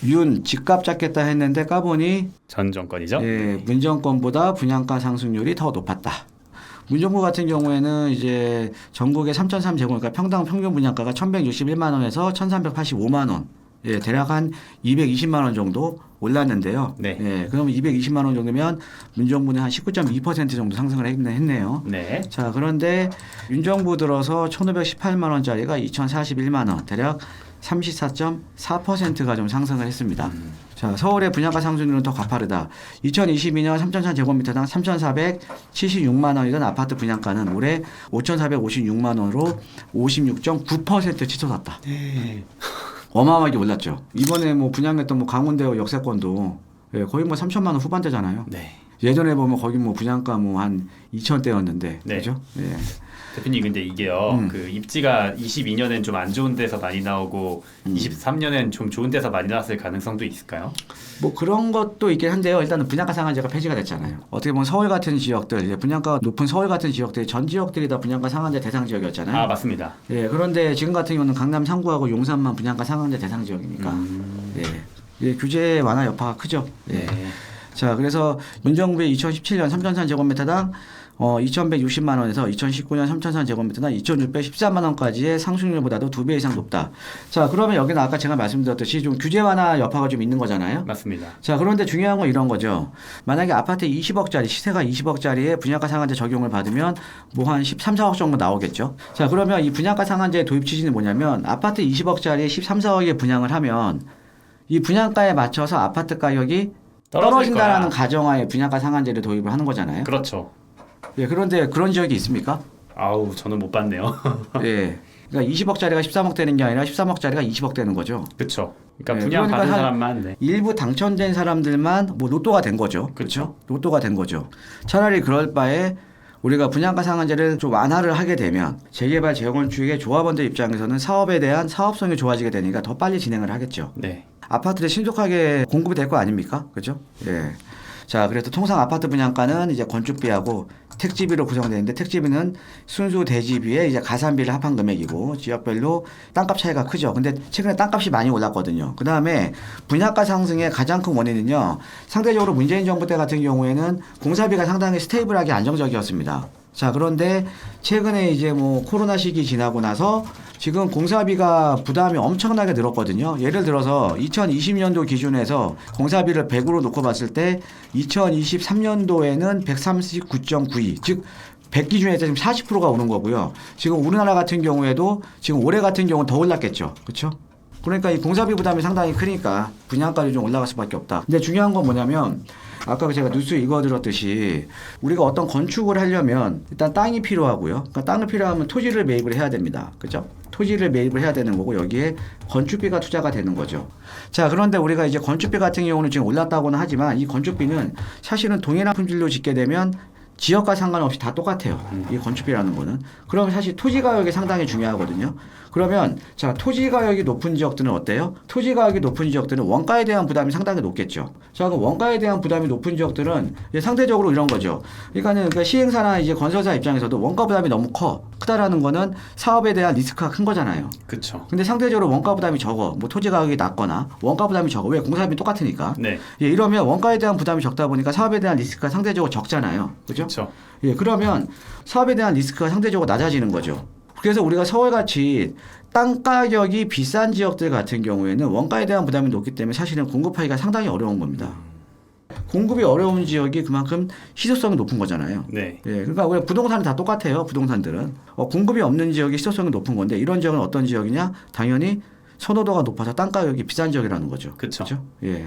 윤 집값 잡겠다 했는데 까보니 전 정권이죠. 예, 문 정권보다 분양가 상승률이 더 높았다. 문정부 같은 경우에는 이제 전국의 3,300제곱, 그러니까 평당 평균 분양가가 1,161만 원에서 1,385만 원. 예, 대략 한 220만 원 정도 올랐는데요. 네. 예, 그러면 220만 원 정도면 문정부는 한 19.2% 정도 상승을 했네요. 네. 자, 그런데 윤정부 들어서 1,518만 원짜리가 2,041만 원, 대략 34.4%가 좀 상승을 했습니다. 자, 서울의 분양가 상승률은 더 가파르다. 2022년 3,400제곱미터당 3,476만 원이던 아파트 분양가는 올해 5,456만 원으로 56.9% 치솟았다. 네. 어마어마하게 올랐죠. 이번에 뭐 분양했던 뭐 강원대와 역세권도 예, 거의 뭐 3천만 원 후반대잖아요. 네. 예전에 보면 거기 뭐 분양가 뭐 한 2천대였는데, 네. 그죠? 예. 대표님 근데 이게요. 그 입지가 22년엔 좀 안 좋은 데서 많이 나오고 23년엔 좀 좋은 데서 많이 나왔을 가능성도 있을까요? 뭐 그런 것도 있긴 한데요. 일단은 분양가 상한제가 폐지가 됐잖아요. 어떻게 보면 서울 같은 지역들, 이제 분양가가 높은 서울 같은 지역들이 전 지역들이 다 분양가 상한제 대상 지역이었잖아요. 아 맞습니다. 예, 그런데 지금 같은 경우는 강남 3구하고 용산만 분양가 상한제 대상 지역이니까 예, 예, 규제 완화 여파가 크죠. 예. 네. 자, 그래서 문정부의 2017년 3,004제곱미터당 2,160만 원에서 2019년 3,004제곱미터당 2,613만 원까지의 상승률보다도 2배 이상 높다. 자, 그러면 여기는 아까 제가 말씀드렸듯이 좀 규제 완화 여파가 좀 있는 거잖아요. 맞습니다. 자, 그런데 중요한 건 이런 거죠. 만약에 아파트 20억짜리, 시세가 20억짜리에 분양가 상한제 적용을 받으면 뭐 한 13, 4억 정도 나오겠죠. 자, 그러면 이 분양가 상한제 도입 취지는 뭐냐면 아파트 20억짜리 13, 4억에 분양을 하면 이 분양가에 맞춰서 아파트 가격이 떨어진다라는 가정하에 분양가 상한제를 도입을 하는 거잖아요. 그렇죠. 예, 그런데 그런 지역이 있습니까? 아우 저는 못 봤네요. 예. 그러니까 20억짜리가 13억 되는 게 아니라 13억짜리가 20억 되는 거죠. 그렇죠. 그러니까 네, 분양 받은 그러니까 사람만. 네. 일부 당첨된 사람들만 뭐 로또가 된 거죠. 그렇죠? 로또가 된 거죠. 차라리 그럴 바에 우리가 분양가 상한제를 좀 완화를 하게 되면 재개발 재건축의 조합원들 입장에서는 사업에 대한 사업성이 좋아지게 되니까 더 빨리 진행을 하겠죠. 네. 아파트를 신속하게 공급이 될 거 아닙니까? 그죠? 예. 자, 그래서 통상 아파트 분양가는 이제 건축비하고 택지비로 구성되는데 택지비는 순수 대지비에 이제 가산비를 합한 금액이고 지역별로 땅값 차이가 크죠. 근데 최근에 땅값이 많이 올랐거든요. 그 다음에 분양가 상승의 가장 큰 원인은요. 상대적으로 문재인 정부 때 같은 경우에는 공사비가 상당히 스테이블하게 안정적이었습니다. 자, 그런데 최근에 이제 뭐 코로나 시기 지나고 나서 지금 공사비가 부담이 엄청나게 늘었거든요. 예를 들어서 2020년도 기준에서 공사비를 100으로 놓고 봤을 때 2023년도에는 139.92, 즉 100 기준에서 지금 40%가 오른 거고요. 지금 우리나라 같은 경우에도 지금 올해 같은 경우는 더 올랐겠죠. 그렇죠? 그러니까 이 공사비 부담이 상당히 크니까 분양가율이 좀 올라갈 수밖에 없다. 근데 중요한 건 뭐냐면 아까 제가 뉴스 읽어드렸듯이 우리가 어떤 건축을 하려면 일단 땅이 필요하고요. 그러니까 땅을 필요하면 토지를 매입을 해야 됩니다. 그죠? 토지를 매입을 해야 되는 거고 여기에 건축비가 투자가 되는 거죠. 자, 그런데 우리가 이제 건축비 같은 경우는 지금 올랐다고는 하지만 이 건축비는 사실은 동일한 품질로 짓게 되면 지역과 상관없이 다 똑같아요. 이 건축비라는 거는. 그러면 사실 토지 가격이 상당히 중요하거든요. 그러면 자, 토지 가격이 높은 지역들은 어때요? 토지 가격이 높은 지역들은 원가에 대한 부담이 상당히 높겠죠. 자, 그럼 원가에 대한 부담이 높은 지역들은 이제 상대적으로 이런 거죠. 그러니까는 그 시행사나 이제 건설사 입장에서도 원가 부담이 너무 크다라는 거는 사업에 대한 리스크가 큰 거잖아요. 그렇죠. 근데 상대적으로 원가 부담이 적어. 뭐 토지 가격이 낮거나 원가 부담이 적어. 왜? 공사비는 똑같으니까. 네. 예, 이러면 원가에 대한 부담이 적다 보니까 사업에 대한 리스크가 상대적으로 적잖아요. 그죠? 그렇죠. 예, 그러면 사업에 대한 리스크가 상대적으로 낮아지는 거죠. 그래서 우리가 서울같이 땅 가격이 비싼 지역들 같은 경우에는 원가에 대한 부담이 높기 때문에 사실은 공급하기가 상당히 어려운 겁니다. 공급이 어려운 지역이 그만큼 희소성이 높은 거잖아요. 네. 예, 그러니까 우리 부동산은 다 똑같아요. 부동산들은 공급이 없는 지역이 희소성이 높은 건데 이런 지역은 어떤 지역이냐? 당연히 선호도가 높아서 땅 가격이 비싼 지역이라는 거죠. 그렇죠. 예.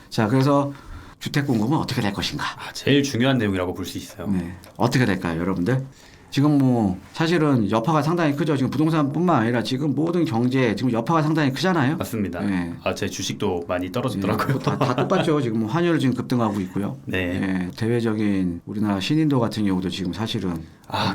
자, 그래서 주택 공급은 어떻게 될 것인가? 제일 중요한 내용이라고 볼 수 있어요. 네. 어떻게 될까요, 여러분들? 지금 뭐 사실은 여파가 상당히 크죠. 지금 부동산뿐만 아니라 지금 모든 경제 지금 여파가 상당히 크잖아요. 맞습니다. 네. 제 주식도 많이 떨어졌더라고요. 다 똑같죠. 지금 뭐 환율 지금 급등하고 있고요. 네. 예, 대외적인 우리나라 신인도 같은 경우도 지금 사실은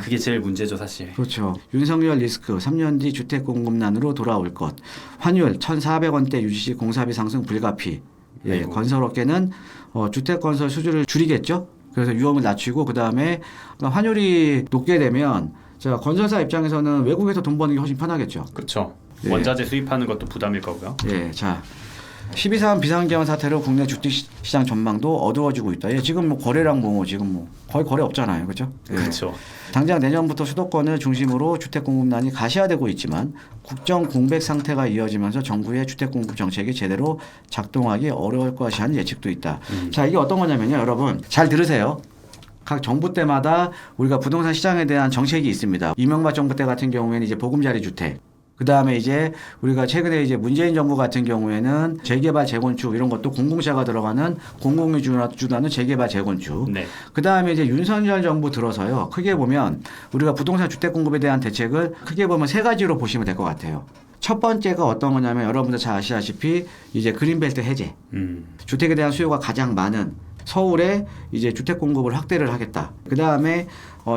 그게 제일 문제죠, 사실. 그렇죠. 윤석열 리스크 3년 뒤 주택 공급난으로 돌아올 것. 환율 1,400원대 유지 시 공사비 상승 불가피. 예, 아이고. 건설업계는 주택 건설 수주를 줄이겠죠. 그래서 위험을 낮추고 그 다음에 환율이 높게 되면 자, 건설사 입장에서는 외국에서 돈 버는 게 훨씬 편하겠죠. 그렇죠. 예. 원자재 수입하는 것도 부담일 거고요. 예, 자, 12.3 비상계엄 사태로 국내 주택시장 전망도 어두워지고 있다. 예, 지금 뭐 거래량 지금 뭐 거의 거래 없잖아요, 그렇죠? 예. 그렇죠. 당장 내년부터 수도권을 중심으로 주택 공급난이 가시화되고 있지만 국정 공백 상태가 이어지면서 정부의 주택 공급 정책이 제대로 작동하기 어려울 것이라는 예측도 있다. 자, 이게 어떤 거냐면요, 여러분 잘 들으세요. 각 정부 때마다 우리가 부동산 시장에 대한 정책이 있습니다. 이명박 정부 때 같은 경우에는 이제 보금자리 주택. 그 다음에 이제 우리가 최근에 이제 문재인 정부 같은 경우에는 재개발 재건축 이런 것도 공공재가 들어가는 공공이 주도하는 재개발 재건축. 네. 그 다음에 이제 윤석열 정부 들어서요. 크게 보면 우리가 부동산 주택 공급에 대한 대책을 크게 보면 세 가지로 보시면 될 것 같아요. 첫 번째가 어떤 거냐면 여러분들 잘 아시다시피 이제 그린벨트 해제. 주택에 대한 수요가 가장 많은 서울에 이제 주택 공급을 확대를 하겠다. 그 다음에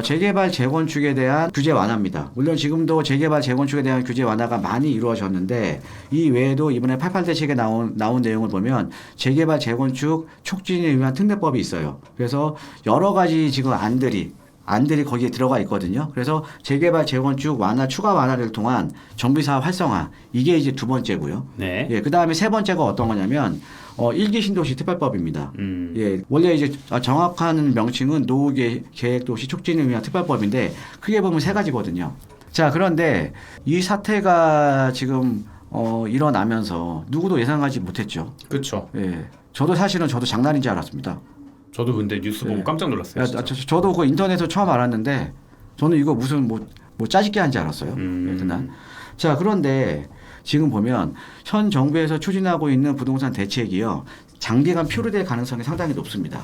재개발 재건축에 대한 규제 완화입니다. 물론 지금도 재개발 재건축에 대한 규제 완화가 많이 이루어졌는데 이 외에도 이번에 88 대책에 나온 내용을 보면 재개발 재건축 촉진을 위한 특례법이 있어요. 그래서 여러 가지 지금 안들이 거기에 들어가 있거든요. 그래서 재개발 재건축 완화 추가 완화를 통한 정비사업 활성화 이게 이제 두 번째고요. 네. 예, 그 다음에 세 번째가 어떤 거냐면 1기 신도시 특별법입니다. 예, 원래 이제 정확한 명칭은 노후계획도시 촉진을 위한 특별법인데 크게 보면 세 가지거든요. 자, 그런데 이 사태가 지금 일어나면서 누구도 예상하지 못했죠. 그렇죠. 예, 저도 장난인 줄 알았습니다. 저도 근데 뉴스 보고 네. 깜짝 놀랐어요. 저도 그 인터넷에서 처음 알았는데 저는 이거 무슨 뭐 짜집기 한줄 알았어요. 예, 그날. 자, 그런데 지금 보면 현 정부에서 추진하고 있는 부동산 대책이요. 장기간 표류될 가능성이 상당히 높습니다.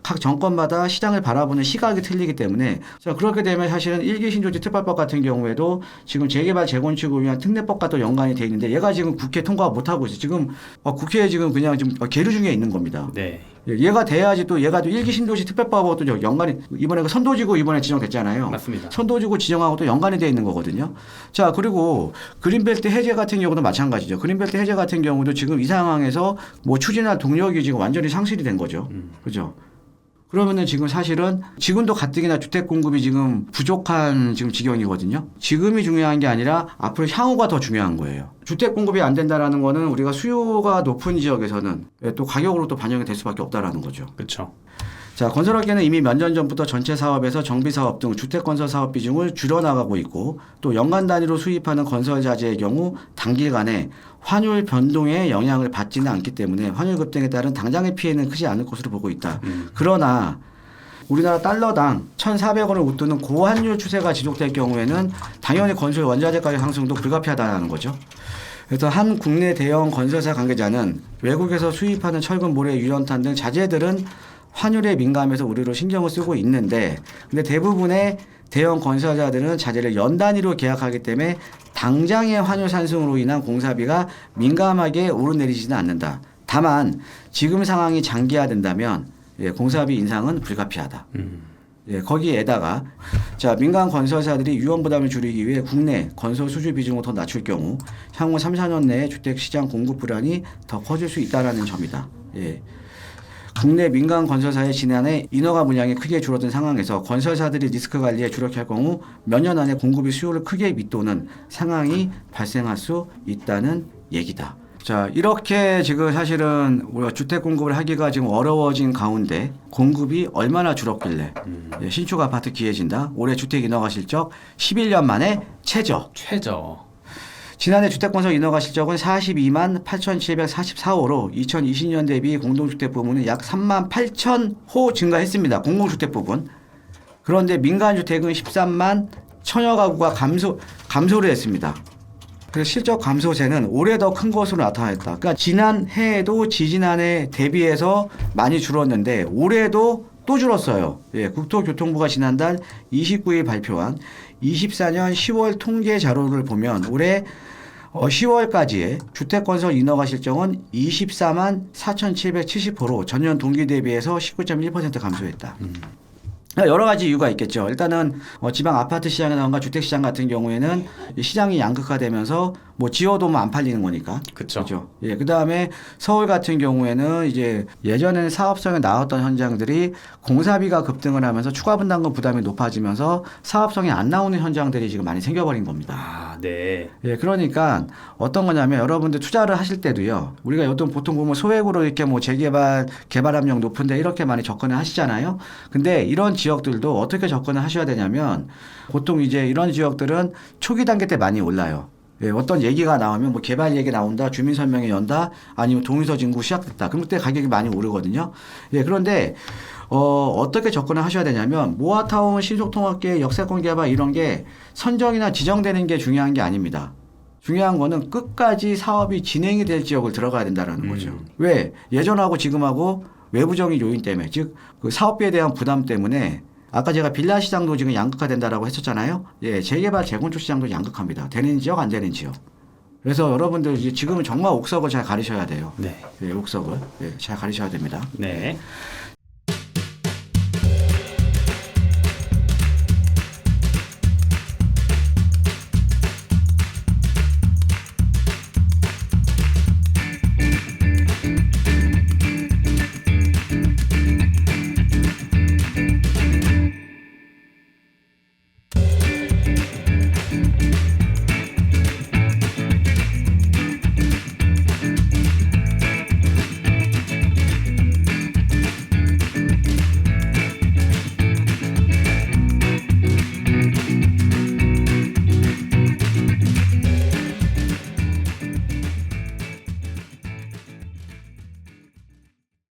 각 정권마다 시장을 바라보는 시각이 틀리기 때문에 자, 그렇게 되면 사실은 1기 신도시 특별법 같은 경우에도 지금 재개발 재건축을 위한 특례법과 또 연관이 돼 있는데 얘가 지금 국회 통과 못 하고 있어요. 지금 국회에 지금 그냥 좀 계류 중에 있는 겁니다. 네. 얘가 돼야지 또 얘가 또 1기 신도시 특별법하고 또 연관이 이번에 그 선도지구 이번에 지정됐잖아요. 맞습니다. 선도지구 지정하고 또 연관이 돼 있는 거거든요. 자, 그리고 그린벨트 해제 같은 경우도 마찬가지죠. 그린벨트 해제 같은 경우도 지금 이 상황에서 뭐 추진할 동력이 지금 완전히 상실이 된 거죠. 그죠? 그러면은 지금 사실은 지금도 가뜩이나 주택 공급이 지금 부족한 지금 지경이거든요. 지금이 중요한 게 아니라 앞으로 향후가 더 중요한 거예요. 주택 공급이 안 된다라는 거는 우리가 수요가 높은 지역에서는 또 가격으로 또 반영이 될 수밖에 없다라는 거죠. 그렇죠. 자, 건설업계는 이미 몇 년 전부터 전체 사업에서 정비사업 등 주택건설 사업 비중을 줄여나가고 있고 또 연간 단위로 수입하는 건설 자재의 경우 단기간에 환율 변동에 영향을 받지는 않기 때문에 환율 급등에 따른 당장의 피해는 크지 않을 것으로 보고 있다. 그러나 우리나라 달러당 1,400원을 웃도는 고환율 추세가 지속될 경우에는 당연히 건설 원자재 가격 상승도 불가피하다는 거죠. 그래서 한 국내 대형 건설사 관계자는 외국에서 수입하는 철근, 모래, 유연탄 등 자재들은 환율에 민감해서 우리로 신경을 쓰고 있는데 근데 대부분의 대형 건설사들은 자재를 연 단위로 계약하기 때문에 당장의 환율 상승으로 인한 공사비가 민감하게 오르내리지는 않는다. 다만 지금 상황이 장기화된다면 공사비 인상은 불가피하다. 거기에다가 자, 민간 건설사들이 유연 부담을 줄이기 위해 국내 건설 수주 비중을 더 낮출 경우 향후 3, 4년 내에 주택 시장 공급 불안이 더 커질 수 있다라는 점이다. 국내 민간 건설사의 지난해 인허가 물량이 크게 줄어든 상황에서 건설사들이 리스크 관리에 주력할 경우 몇 년 안에 공급이 수요를 크게 밑도는 상황이 발생할 수 있다는 얘기다. 자, 이렇게 지금 사실은 우리가 주택 공급을 하기가 지금 어려워진 가운데 공급이 얼마나 줄었길래 신축 아파트 기해진다. 올해 주택 인허가 실적 11년 만에 최저. 지난해 주택건설 인허가 실적은 42만 8,744호로 2020년 대비 공동주택 부문은 약 3만 8천 호 증가했습니다. 공공주택 부분. 그런데 민간주택은 13만 천여 가구가 감소를 했습니다. 그래서 실적 감소세는 올해 더 큰 것으로 나타났다. 그러니까 지난해에도 지지난해 대비해서 많이 줄었는데 올해도 또 줄었어요. 국토교통부가 지난달 29일 발표한 24년 10월 통계 자료를 보면 올해 10월까지의 주택건설 인허가 실적은 24만 4,770호로 전년 동기 대비해서 19.1% 감소했다. 여러 가지 이유가 있겠죠. 일단은 지방 아파트 시장이라든가 주택 시장 같은 경우에는 시장이 양극화되면서 뭐 지어도 뭐 안 팔리는 거니까. 그쵸. 그렇죠. 예, 그다음에 서울 같은 경우에는 이제 예전에는 사업성에 나왔던 현장들이 공사비가 급등을 하면서 추가 분담금 부담이 높아지면서 사업성이 안 나오는 현장들이 지금 많이 생겨버린 겁니다. 아, 네. 예, 그러니까 어떤 거냐면 여러분들 투자를 하실 때도요. 우리가 보통 보면 소액으로 이렇게 뭐 재개발, 개발 압력 높은데 이렇게 많이 접근을 하시잖아요. 근데 이런 지역들도 어떻게 접근을 하셔야 되냐면 보통 이제 이런 지역들은 초기 단계 때 많이 올라요. 예, 어떤 얘기가 나오면 뭐 개발 얘기 나온다, 주민 설명회 연다, 아니면 동의서 진구 시작됐다. 그럼 그때 가격이 많이 오르거든요. 예, 그런데 어떻게 접근을 하셔야 되냐면 모아타운, 신속통합계, 역세권 개발 이런 게 선정이나 지정되는 게 중요한 게 아닙니다. 중요한 거는 끝까지 사업이 진행이 될 지역을 들어가야 된다는 거죠. 왜? 예전하고 지금하고 외부적인 요인 때문에, 즉 그 사업비에 대한 부담 때문에 아까 제가 빌라 시장도 지금 양극화된다라고 했었잖아요. 예, 재개발, 재건축 시장도 양극화입니다. 되는 지역, 안 되는 지역. 그래서 여러분들 이제 지금은 정말 옥석을 잘 가리셔야 돼요. 네. 예, 옥석을 잘 가리셔야 됩니다. 네.